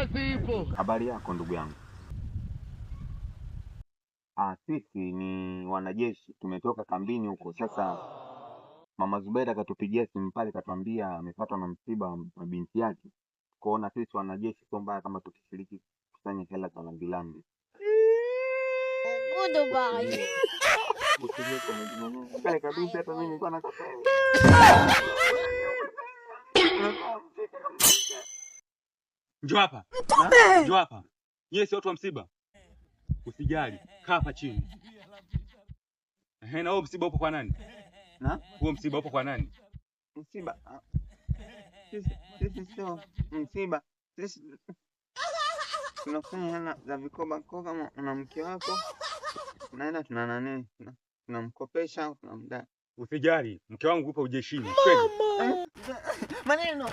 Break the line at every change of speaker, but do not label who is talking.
kazi ipo.
Habari yako ndugu yangu? Sisi ni wanajeshi, tumetoka kambini huko. Sasa Mama Zubeida akatupigia simu pale, katuambia amepatwa na msiba wa binti yake. Kuona sisi wanajeshi sio mbaya kama tukishiriki kusanya hela za lambilambi.
Goodbye.
Kale kabisa hata mimi nilikuwa nakataa.
Njoo hapa. Njoo hapa. Yeye si watu wa msiba. Usijali, kaa hapa chini. Na huo msiba upo kwa nani?
Na?
Huo msiba upo kwa nani?
Msiba. Sisi sio msiba. Sisi tunafanya hela za vikoba kama una mke wako. Tunaenda tuna nani? Tunamkopesha, tunamdai.
Usijali, mke wangu yupo ujeshini. Kweli.
Maneno.